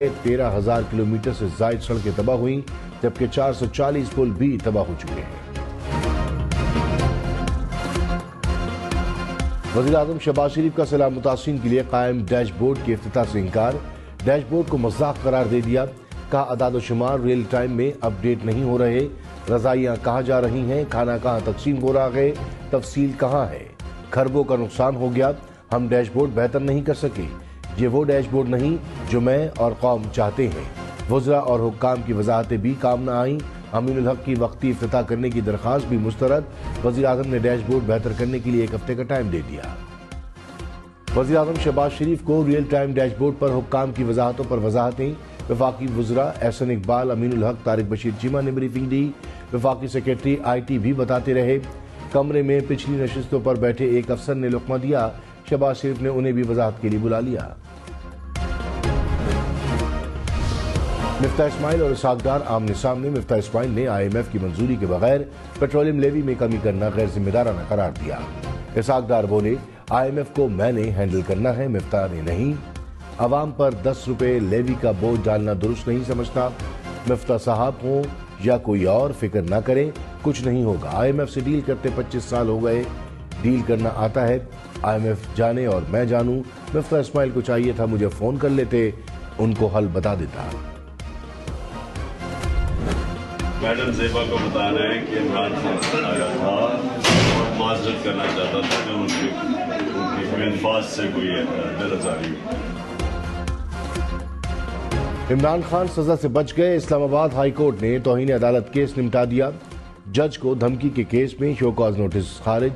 13,000 kilometre से जायद सड़कें तबाह हुई, जबकि 440 पुल भी तबाह हो चुके हैं। वज़ीर-ए-आज़म शहबाज शरीफ का सैलाब मुतासिरीन के लिए कायम डैशबोर्ड के इफ्तिताह से इनकार। डैशबोर्ड को मज़ाक करार दे दिया। कहा अदाद शुमार रियल टाइम में अपडेट नहीं हो रहे, रज़ाइयाँ कहाँ जा रही हैं, खाना कहाँ तकसीम हो रहा है, तफसील कहाँ है। खरबों का नुकसान हो गया, हम डैशबोर्ड बेहतर नहीं कर सके। ये वो डैशबोर्ड नहीं जो मैं और कौम चाहते हैं। वज़रा और हुक्काम की वजाहतें भी काम न आईं। अमीनुल हक की वक्ती इफ्तिताह करने की दरख्वास्त भी मुस्तरद। वज़ीर-ए-आज़म ने डैशबोर्ड बेहतर करने के लिए 1 हफ्ते का टाइम दे दिया। वज़ीर-ए-आज़म शहबाज शरीफ को रियल टाइम डैशबोर्ड पर हुक्काम की वजाहतों पर वजाहतें। वफाकी वज़रा एहसन इकबाल, अमीनुल हक, तारिक बशीर चीमा ने ब्रीफिंग दी। वफाकी सेक्रेटरी IT भी बताते रहे। कमरे में पिछली नशिस्तों पर बैठे एक अफसर ने लुक़मा दिया। शहबाज शरीफ ने उन्हें भी वजाहत के लिए बुला लिया। मिफ्ताह इस्माइल और इसहाक डार आमने सामने। मिफ्ताह इस्माइल ने IMF की मंजूरी के बगैर पेट्रोलियम लेवी में कमी करना गैर जिम्मेदाराना करार दिया। इसहाक डार बोले IMF को मैंने हैंडल करना है, मिफ्ताह ने नहीं। अवाम पर 10 रुपए लेवी का बोझ डालना दुरुस्त नहीं समझता। मिफ्ताह साहब हों या कोई और, फिक्र ना करें, कुछ नहीं होगा। IMF से डील करते 25 साल हो गए, डील करना आता है। IMF जाने और मैं जानूं। मिफ्ताह इस्माइल को चाहिए था मुझे फोन कर लेते, उनको हल बता देता। मैडम ज़ेबा को बता रहे हैं कि इमरान खान आया था और माजरत करना चाहता था कि उनकी अल्फाज से कोई बेनज़ारी हो। इमरान खान सजा से बच गए। इस्लामाबाद हाई कोर्ट ने तौहीन अदालत केस निपटा दिया। जज को धमकी के केस में शो कॉज नोटिस खारिज।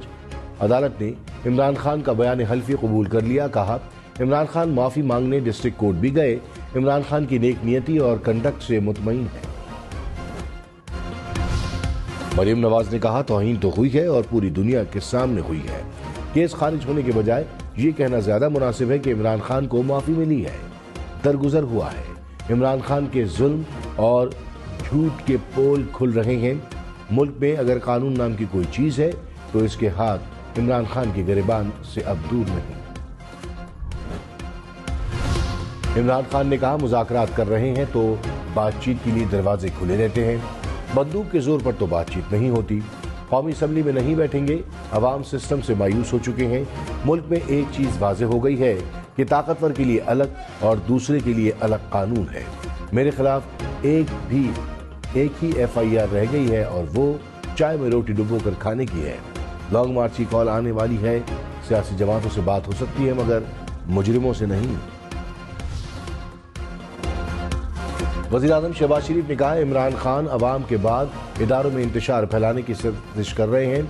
अदालत ने इमरान खान का बयान हल्फी कबूल कर लिया। कहा इमरान खान माफी मांगने डिस्ट्रिक्ट कोर्ट भी गए। इमरान खान की नेक नियति और कंडक्ट से मुतमईन है। मरियम नवाज ने कहा तौहीन तो हुई है और पूरी दुनिया के सामने हुई है। केस खारिज होने के बजाय ये कहना ज्यादा मुनासिब है कि इमरान खान को माफी मिली है, दरगुजर हुआ है। इमरान खान के जुल्म और झूठ के पोल खुल रहे हैं। मुल्क में अगर कानून नाम की कोई चीज है तो इसके हाथ इमरान खान के गिरबान से अब दूर नहीं। इमरान खान ने कहा मुज़ाकरात कर रहे हैं तो बातचीत के लिए दरवाजे खुले रहते हैं, बंदूक के जोर पर तो बातचीत नहीं होती। कौमी असम्बली में नहीं बैठेंगे। अवाम सिस्टम से मायूस हो चुके हैं। मुल्क में एक चीज वाज़ेह हो गई है कि ताकतवर के लिए अलग और दूसरे के लिए अलग कानून है। मेरे खिलाफ एक ही FIR रह गई है और वो चाय में रोटी डुबो कर खाने की है। लॉन्ग मार्च की कॉल आने वाली है। सियासी जमातों से बात हो सकती है मगर मुजरिमों से नहीं। वज़ीर-ए-आज़म शहबाज शरीफ ने कहा इमरान खान अवाम के बाद इदारों में इंतशार फैलाने की साजिश कर रहे हैं।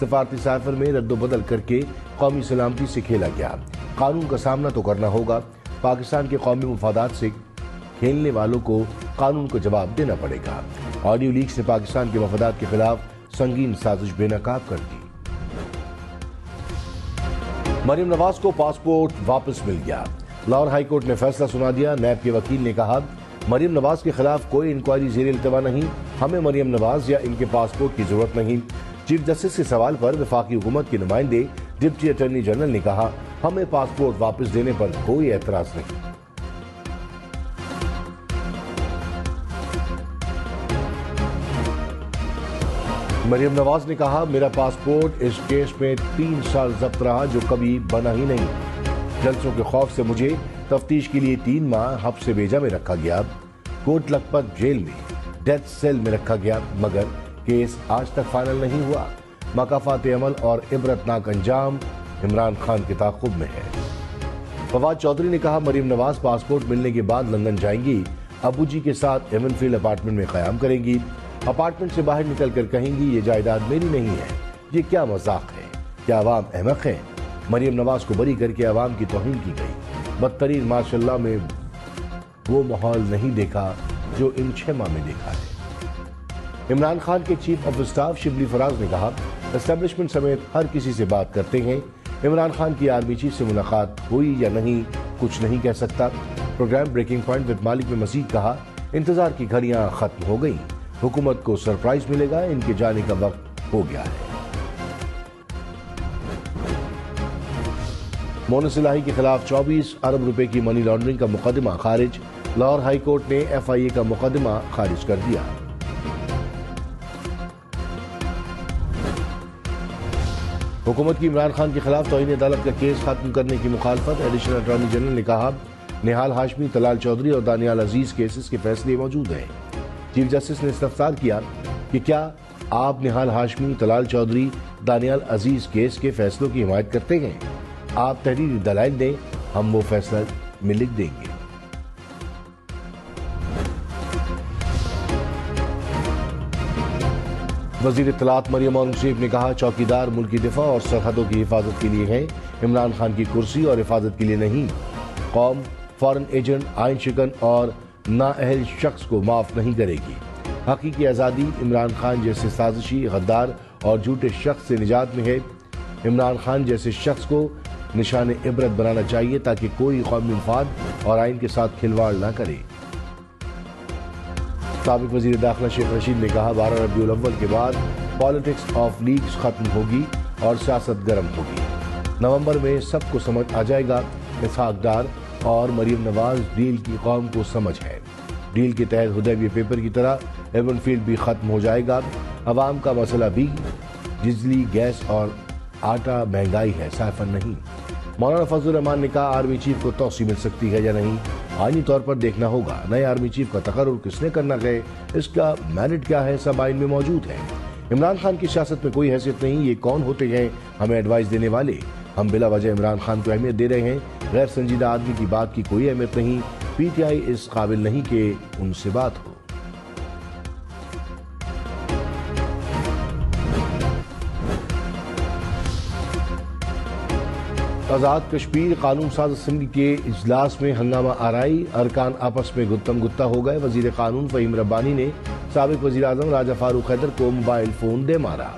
सफारती साइफर में रद्दोबदल करके कौमी सलामती से खेला गया। कानून का सामना तो करना होगा। पाकिस्तान के कौमी मुफादात से खेलने वालों को कानून को जवाब देना पड़ेगा। ऑडियो लीक्स ने पाकिस्तान के मफादात के खिलाफ संगीन साजिश बेनकाब कर दी। मरियम नवाज को पासपोर्ट वापस मिल गया। लाहौर हाई कोर्ट ने फैसला सुना दिया। नैब के वकील ने कहा मरियम नवाज के खिलाफ कोई इंक्वायरी ज़ेर इल्तवा नहीं। हमें मरियम नवाज या इनके पासपोर्ट की जरूरत नहीं। चीफ जस्टिस के सवाल पर वफाकी हुकूमत के नुमाइंदे डिप्टी अटॉर्नी जनरल ने कहा हमें पासपोर्ट वापस देने पर कोई एतराज नहीं। मरियम नवाज ने कहा मेरा पासपोर्ट इस केस में 3 साल जब्त रहा जो कभी बना ही नहीं। जल्सों के खौफ से मुझे तफ्तीश के लिए 3 माह हब्स बेजा में रखा गया। कोट लखपत जेल में डेथ सेल में रखा गया मगर केस आज तक फाइनल नहीं हुआ। मकाफात अमल और इबरतनाक अंजाम इमरान खान के ताक़ुब में है। फवाद चौधरी ने कहा मरियम नवाज पासपोर्ट मिलने के बाद लंदन जाएंगी। अबू जी के साथ एवनफील्ड अपार्टमेंट में क़याम करेंगी। अपार्टमेंट से बाहर निकल कर कहेंगी ये जायदाद मेरी नहीं है। ये क्या मजाक है? क्या अवाम अहमक है? मरियम नवाज को बरी करके अवाम की तौहीन की गई। बदतरीन माशाल्लाह में वो माहौल नहीं देखा जो इन 6 माह में देखा है। इमरान खान के chief of staff Shibli Faraz ने कहा एस्टेब्लिशमेंट समेत हर किसी से बात करते हैं। इमरान खान की आर्मी चीफ से मुलाकात हुई या नहीं कुछ नहीं कह सकता। प्रोग्राम ब्रेकिंग पॉइंट विद मालिक में मजीद कहा इंतजार की घड़ियां खत्म हो गई। हुकूमत को सरप्राइज मिलेगा। इनके जाने का वक्त हो गया है। मोनस इलाही के खिलाफ 24 अरब रुपए की मनी लॉन्ड्रिंग का मुकदमा खारिज। لاہور ہائی کورٹ نے FIA کا مقدمہ خارج کر دیا۔ حکومت کی عمران خان کے خلاف توہین عدالت کا کیس ختم کرنے کی مخالفت۔ ایڈیشنل اٹارنی جنرل نے کہا نہال ہاشمی، طلال چودھری اور دانیال عزیز کیسز کے فیصلے موجود ہیں۔ چیف جسٹس نے استفسار کیا کہ کیا آپ نہال ہاشمی، طلال چودھری، دانیال عزیز کیس کے فیصلوں کی حمایت کرتے ہیں؟ آپ تحریری دلائل دیں، ہم وہ فیصلہ میں لکھ دیں گے۔ وزیر اطلاعات مریم اورنگزیب نے کہا چوکیدار ملکی دفاع اور سرحدوں کی حفاظت کے لیے ہیں، عمران خان کی کرسی اور حفاظت کے لیے نہیں۔ قوم فارن ایجنٹ، آئین شکن اور نااہل شخص کو معاف نہیں کرے گی۔ حقیقی آزادی عمران خان جیسے سازشی، غدار اور جھوٹے شخص سے نجات میں ہے۔ عمران خان جیسے شخص کو نشان عبرت بنانا چاہیے تاکہ کوئی قومی مفاد اور آئین کے ساتھ کھلواڑ نہ کرے۔ سابق وزیر داخلہ شیخ رشید نے کہا 12 ربیع الاول کے بعد پالیٹکس آف لیگز ختم ہوگی اور سیاست گرم ہوگی۔ نومبر میں سب کو سمجھ آ جائے گا۔ اسحاق ڈار اور مریم نواز ڈیل کی قوم کو سمجھ ہے۔ ڈیل کے تحت حدیبیہ پیپر کی طرح ایون فیلڈ بھی ختم ہو جائے گا۔ عوام کا مسئلہ بھی بجلی، گیس اور آٹا مہنگائی ہے، سائفن نہیں۔ مولانا فضل الرحمان نے کہا آرمی چیف کو توسیع مل سکتی ہے یا نہیں، آئینی طور پر دیکھنا ہوگا۔ نئے آرمی چیف کا تقرر کس نے کرنا ہے، اس کا میرٹ کیا ہے، سب آئین میں موجود ہے۔ عمران خان کی سیاست میں کوئی حیثیت نہیں، یہ کون ہوتے ہیں ہمیں ایڈوائز دینے والے؟ ہم بلا وجہ عمران خان کو اہمیت دے رہے ہیں۔ غیر سنجیدہ آدمی کی بات کی کوئی اہمیت نہیں۔ PTI اس قابل نہیں کہ ان سے بات ہو۔ آزاد کشمیر قانون ساز اسمبلی کے اجلاس میں ہنگامہ آرائی، ارکان آپس میں گتم گتا ہو گئے۔ وزیر قانون فہیم ربانی نے سابق وزیر اعظم راجہ فاروق حیدر کو موبائل فون دے مارا۔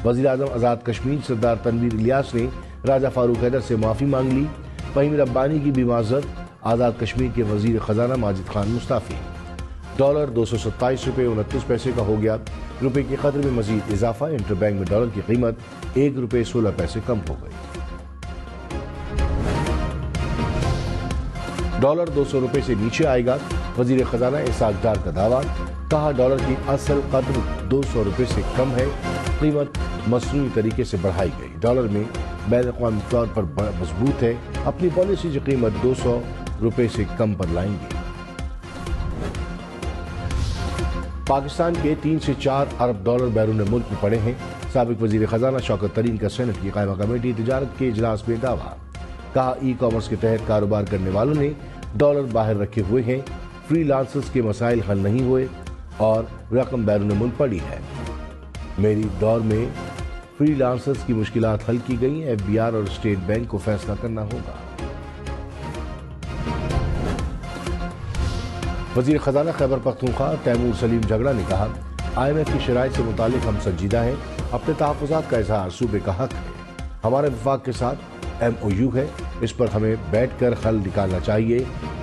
وزیر اعظم آزاد کشمیر سردار تنویر الیاس نے راجہ فاروق حیدر سے معافی مانگ لی۔ فہیم ربانی کی بھی معذرت۔ آزاد کشمیر کے وزیر خزانہ ماجد خان مستعفی۔ ڈالر 227 روپے 29 پیسے کا ہو گیا۔ روپے کی قدر میں مزید اضافہ۔ انٹر بینک میں ڈالر کی قیمت 1 روپے 16 پیسے کم ہو گئی۔ ڈالر 200 روپے سے نیچے آئے گا۔ وزیر خزانہ اسحاق ڈار کا دعویٰ، کہا ڈالر کی اصل قدر 200 روپے سے کم ہے، قیمت مصنوعی طریقے سے بڑھائی گئی۔ ڈالر میں بین الاقوامی طور پر مضبوط ہے، اپنی پالیسی کی قیمت 200 روپے سے کم پر لائیں گے۔ پاکستان کے 3 سے 4 ارب ڈالر بیرون ملک میں پڑے ہیں۔ سابق وزیر خزانہ شوکت ترین کا سینٹ کی قائمہ کمیٹی تجارت کے اجلاس میں دعویٰ، کہا ای کامرس کے تحت کاروبار کرنے والوں نے ڈالر باہر رکھے ہوئے ہیں، فری لانسرز کے مسائل حل نہیں ہوئے اور رقم بیرون ملک پڑی ہے۔ میری دور میں فری لانسرز کی مشکلات حل کی گئی، FBR اور اسٹیٹ بینک کو فیصلہ کرنا ہوگا۔ وزیر خزانہ خیبر پختونخوا تیمور سلیم جھگڑا نے کہا IMF کی شرائط سے متعلق ہم سنجیدہ ہیں، اپنے تحفظات کا اظہار صوبے کا حق ہے۔ ہمارے وفاق کے ساتھ MOU ہے، اس پر ہمیں بیٹھ کر حل نکالنا چاہیے۔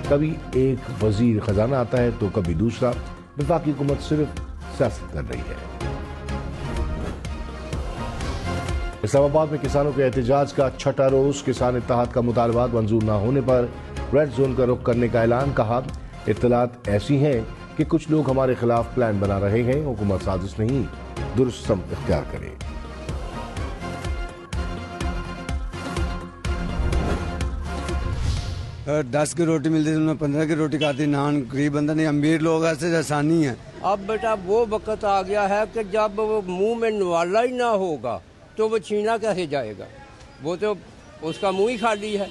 کبھی ایک وزیر خزانہ آتا ہے تو کبھی دوسرا، وفاقی حکومت صرف سیاست کر رہی ہے۔ اسلام آباد میں کسانوں کے احتجاج کا 6واں روز، کسان اتحاد کا مطالبات منظور نہ ہونے پر ریڈ زون کا رخ کرنے کا اعلان، کہا اطلاعات ایسی ہیں کہ کچھ لوگ ہمارے خلاف پلان بنا رہے ہیں، حکومت سازش نہیں، درست سمت اختیار کرے۔ 10 کی روٹی ملتی ہے، 15 کی روٹی کھاتی، نان غریب بندہ نہیں، امیر لوگ ایسے آسانی ہے۔ اب بیٹا وہ وقت آ گیا ہے کہ جب وہ منہ میں نوالا ہی نہ ہوگا تو وہ چھینا کیسے جائے گا؟ وہ تو اس کا منہ ہی خالی ہے۔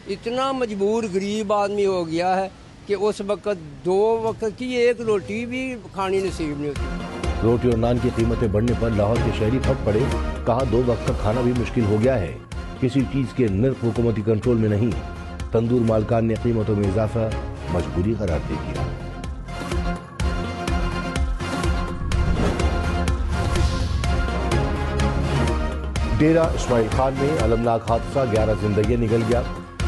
اتنا مجبور غریب آدمی ہو گیا ہے کہ اس وقت 2 وقت کی 1 روٹی بھی کھانی نصیب نہیں ہوتی۔ روٹی اور نان کی قیمتیں بڑھنے پر لاہور کے شہری پھٹ پڑے، کہا 2 وقت کا کھانا بھی مشکل ہو گیا ہے، کسی چیز کے نرخ حکومتی کنٹرول میں نہیں۔ تندور مالکان نے قیمتوں میں اضافہ مجبوری قرار دے دیا۔ ڈیرہ اسماعیل خان میں المناک حادثہ، 11 زندگیاں نکل گیا۔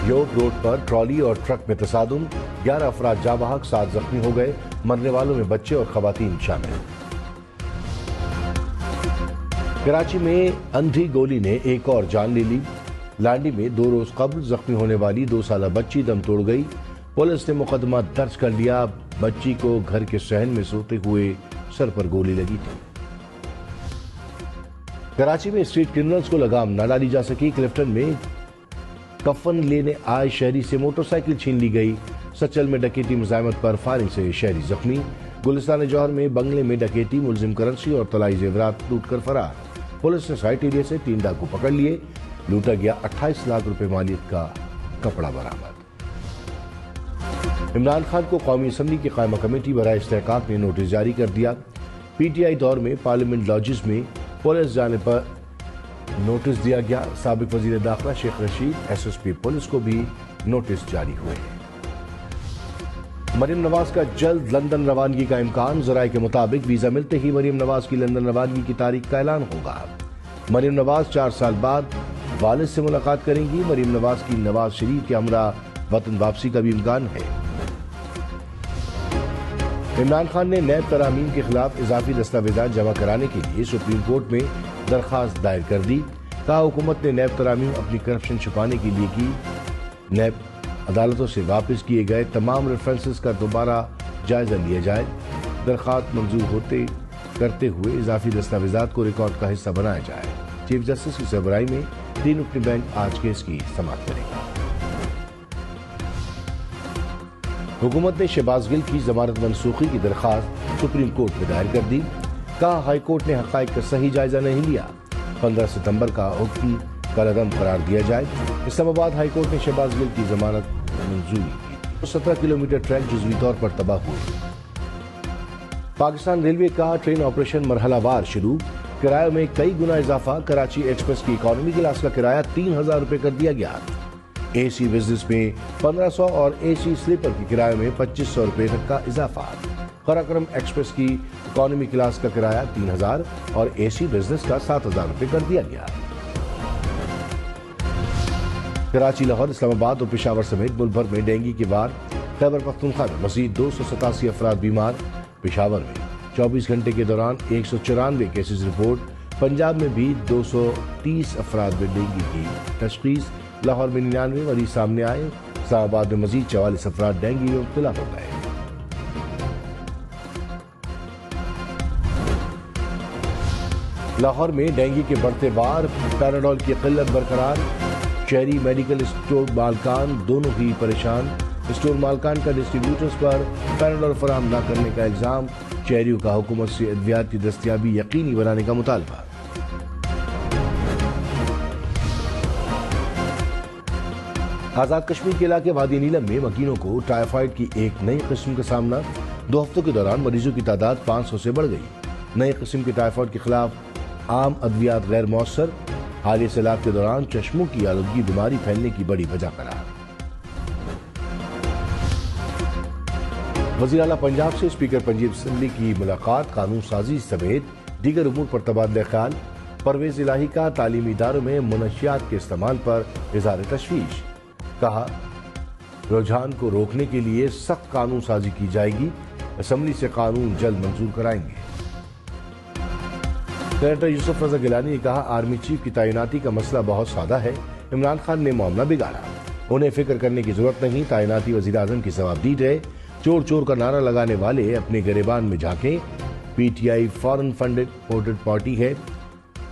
یوٹ روڈ پر ٹرالی اور ٹرک میں تصادم، 11 افراد جاں بحق، 7 زخمی ہو گئے، مرنے والوں میں بچے اور خواتین شامل۔ کراچی میں اندھی گولی نے ایک اور جان لے لی۔ لانڈی میں 2 روز قبل زخمی ہونے والی 2 سالہ بچی دم توڑ گئی۔ पुलिस ने मुकदमा दर्ज कर लिया। बच्ची को घर के सहन में सोते हुए सर पर गोली लगी थी। कराची में स्ट्रीट क्रिमिनल्स को लगाम न डाली जा सकी। क्लिफ्टन में कफन लेने आए शहरी से मोटरसाइकिल छीन ली गई। सचल में डकैती मुजाहमत पर फायरिंग से शहरी जख्मी। गुलिस्तान जौहर में बंगले में डकैती, मुलजिम करेंसी और तलाई जेवरात लूट कर फरार। पुलिस ने साइट एरिया से 3 डाकू पकड़ लिए। लूटा गया 28 लाख रुपए मालियत का कपड़ा बरामद। इमरान खान को कौमी असम्बली की कायमा कमेटी बराए इस्तेहकाक ने नोटिस जारी कर दिया। पीटीआई दौर में पार्लियामेंट लॉजिस में पुलिस जाने पर नोटिस दिया गया। साबिक वजीर दाखिला शेख रशीद, एसएसपी पुलिस को भी नोटिस जारी हुए हैं। मरियम नवाज का जल्द लंदन रवानगी का इम्कान। जराये के मुताबिक वीजा मिलते ही मरियम नवाज की लंदन रवानगी की तारीख का ऐलान होगा। मरियम नवाज 4 साल बाद वालिद से मुलाकात करेंगी। मरियम नवाज की नवाज शरीफ के हमरा वतन वापसी का भी इम्कान है। इमरान खान ने नैब तरामीम के खिलाफ इजाफी दस्तावेजात जमा कराने के लिए सुप्रीम कोर्ट में दरखास्त दायर कर दी। कहा हुकूमत ने नैब तरामीम अपनी करप्शन छुपाने के लिए की। नैब अदालतों से वापस किए गए तमाम रेफरेंसेस का दोबारा जायजा लिया जाए। दरखास्त मंजूर करते हुए इजाफी दस्तावेजात को रिकॉर्ड का हिस्सा बनाया जाए। चीफ जस्टिस की सरबराही में 3 रुकनी बेंच आज केस की समाअत करेगा। हुकूमत ने शहबाज गिल की जमानत मनसूखी की दरखास्त सुप्रीम कोर्ट में दायर कर दी। कहा हाई कोर्ट ने हकायक का सही जायजा नहीं लिया। 15 सितंबर का हुक्म कलअदम करार दिया जाए। इस्लामाबाद हाई कोर्ट ने शहबाज गिल की जमानत मंजूरी की। 17 किलोमीटर ट्रैक जुज़वी तौर पर तबाह हुए। पाकिस्तान रेलवे का ट्रेन ऑपरेशन मरहलावार शुरू। किराए में कई गुना इजाफा। कराची एक्सप्रेस की इकोनॉमी क्लास का किराया 3000 रुपए कर दिया गया। एसी बिजनेस में 1500 और एसी स्लीपर के किराए में 2500 रुपए तक का इजाफा। कराक्रम एक्सप्रेस की इकोनॉमी क्लास का किराया 3000 और एसी बिजनेस का 7000 रुपए कर दिया गया। कराची, लाहौर, इस्लामाबाद और पेशावर समेत मुल्क भर में डेंगू की वार। खैबर पख्तूनख्वा में मजीद 287 अफराद बीमार। पेशावर में 24 घंटे के दौरान 194 केसेस रिपोर्ट। पंजाब में भी 230 अफराद में डेंगू की तशखीस। लाहौर में 99 मरीज सामने आए। इस्लामाबाद में मजीद 44 अफराद डेंगू में मुब्तला हो गए। लाहौर में डेंगू के बढ़ते वार। पैराडोल की किल्लत बरकरार। शहरी मेडिकल स्टोर मालकान दोनों ही परेशान। स्टोर मालकान का डिस्ट्रीब्यूटर्स पर पैराडोल फराहम न करने का इल्जाम। शहरियों का हुकूमत से अद्वियात की दस्तयाबी यकीनी बनाने का मुतालबा। आजाद कश्मीर के इलाके वादी नीलम में मकीनों को टाइफाइड की एक नई किस्म का सामना। 2 हफ्तों के दौरान मरीजों की तादाद 500 से बढ़ गई। नई किस्म के टाइफाइड के खिलाफ आम अद्वियात गैर मौसर। हालिया सैलाब के दौरान चश्मों की आलूदगी बीमारी फैलने की बड़ी वजह करार। वज़ीर आला पंजाब से स्पीकर पंजाब असेंबली की मुलाकात। कानून साजी समेत दीगर उमूर पर तबादला ख्याल। परवेज इलाही का तालीमी इदारों में मुनशियात के इस्तेमाल पर इज़हार तशवीश। कहा रुझान को रोकने के लिए सख्त कानून साजी की जाएगी। असेंबली से कानून जल्द मंजूर कराएंगे। सेनेटर यूसुफ रजा गिलानी ने कहा आर्मी चीफ की तैनाती का मसला बहुत सादा है। इमरान खान ने मामला बिगाड़ा। उन्हें फिक्र करने की जरूरत नहीं। तैनाती वज़ीर आज़म की जवाबदीद है। चोर चोर का नारा लगाने वाले अपने गिरेबान में झांकें। PTI foreign funded voted party है।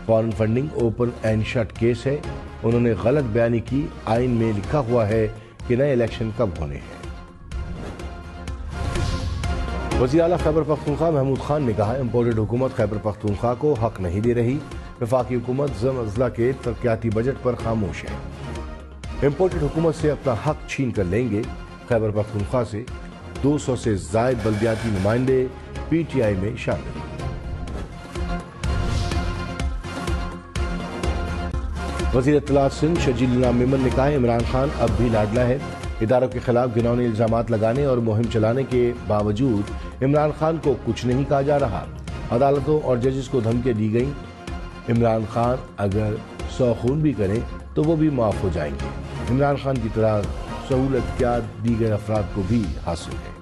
Foreign funding open and shut case है। उन्होंने गलत बयानी की। आइन में लिखा हुआ है कि नए इलेक्शन कब होने हैं। वज़ीर आला खैबर पख्तूनख्वा महमूद खान ने कहा इम्पोर्टेड हुकूमत खैबर पख्तूनख्वा को हक नहीं दे रही। वफाकी हुकूमत ज़म अज़ला के तरक्याती बजट पर खामोश है। इम्पोर्टेड हुकूमत से अपना हक छीन कर लेंगे। खैबर पख्तूनख्वा से 200 से ज़ायद बल्दियाती नुमाइंदे पीटीआई में शामिल। वज़ीर इत्तलात सिंध शजील इनाम मेमन ने कहा इमरान खान अब भी लाडला है। इदारों के खिलाफ घिनौने इल्जामात लगाने और मुहिम चलाने के बावजूद इमरान खान को कुछ नहीं कहा जा रहा। अदालतों और जजेस को धमकियां दी गई। इमरान खान अगर 100 खून भी करें तो वो भी माफ हो जाएंगे। इमरान खान की तरह सहूलत क्या दीगर अफराद को भी हासिल है।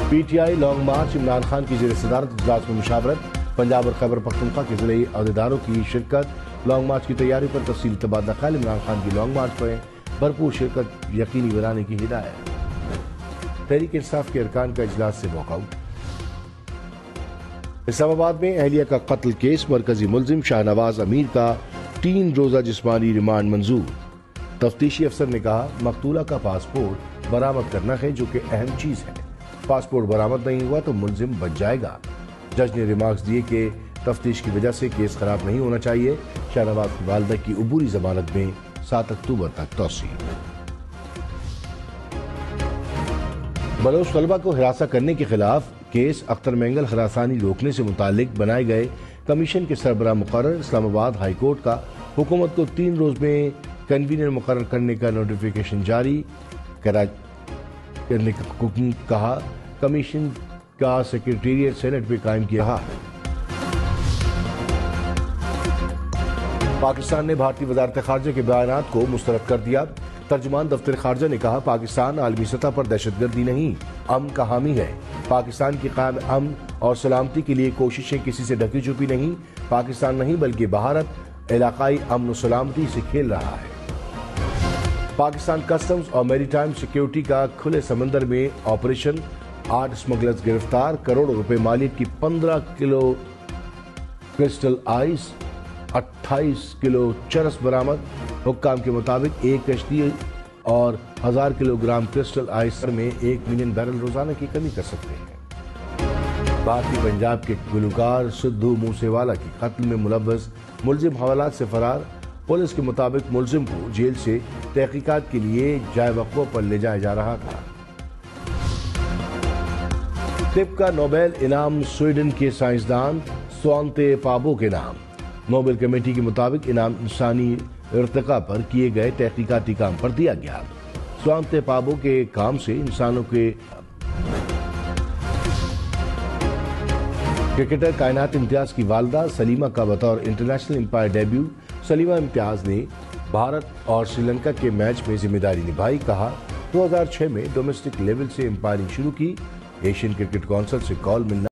पीटीआई लॉन्ग मार्च। इमरान खान की ज़ेर सदारत इजलास में मुशावरत। पंजाब और खैबर पख्तूनख्वा के ज़िले अहदेदारों की शिरकत। लॉन्ग मार्च की तैयारी पर तफसीली तबादला ख्याल। इमरान खान की लॉन्ग मार्च पर भरपूर शिरकत यकीनी बनाने की हिदायत। तहरीक इंसाफ के अरकान का इजलास से वॉकआउट। इस्लामाबाद में अहलिया का कत्ल केस, मरकजी मुलजिम शाहनवाज अमीर का 3 रोजा जिस्मानी रिमांड मंजूर। तफ्तीशी अफसर ने कहा मकतूला का पासपोर्ट बरामद करना है, जो कि अहम चीज है। पासपोर्ट बरामद नहीं हुआ तो मुलजिम बच जाएगा। जज ने रिमार्क्स दिए कि तफ्तीश की वजह से केस खराब नहीं होना चाहिए। शाहनवाज की वालिदा की अबूरी जमानत में 7 अक्टूबर तक तौसीह। बलोच तलबा को हिरासत करने के खिलाफ केस अख्तर मेंगल हरासानी रोकने से मुतालिक बनाए गए कमीशन के सरबराह मुकर्रर। इस्लामाबाद हाई कोर्ट का हुकूमत को 3 रोज में कन्वीनर मुकर्रर करने का नोटिफिकेशन जारी करने का हुक्म। कहा कमीशन का सेक्रेटेरिएट सेनेट में कायम किया है। पाकिस्तान ने भारतीय वजारत खारजा के बयानात को मुस्तरद कर दिया। तर्जुमान दफ्तर खारजा ने कहा पाकिस्तान आलमी सतह पर दहशतगर्दी नहीं, अमन का हामी है। पाकिस्तान की कायम अमन और सलामती के लिए कोशिशें किसी से ढकी छुपी नहीं। पाकिस्तान नहीं बल्कि भारत इलाकाई अमन और सलामती से खेल रहा है। पाकिस्तान कस्टम्स और मैरीटाइम सिक्योरिटी का खुले समंदर में ऑपरेशन। 8 स्मगलर्स गिरफ्तार। करोड़ों रुपए मालियत की 15 किलो क्रिस्टल आइस, 28 किलो चरस बरामद। हुक्काम के मुताबिक एक कश्ती और 1000 किलोग्राम क्रिस्टल आइस में 1 मिलियन बैरल रोजाना की कमी कर सकते हैं। भारतीय पंजाब के गुलकार सिद्धू मूसेवाला की कत्ल में मुलव्वस मुलजिम हवालात से फरार। पुलिस के मुताबिक मुलजिम को जेल से तहकीकात के लिए जाए वक़्फ़ों पर ले जाया जा रहा था। तिब का नोबेल इनाम स्वीडन के साइंसदान स्वांते पाबो के नाम। नोबेल कमेटी के मुताबिक इनाम इंसानी इर्तिका पर किए गए तहकीकाती काम पर दिया गया। स्वांते पाबो के काम से इंसानों के क्रिकेटर कायनात इम्तियाज की वालिदा सलीमा का बतौर international umpire debut. Salima Imtiaz ने भारत और श्रीलंका के मैच में जिम्मेदारी निभाई। कहा 2006 में डोमेस्टिक लेवल से एम्पायरिंग शुरू की। एशियन क्रिकेट काउंसिल से कॉल मिलना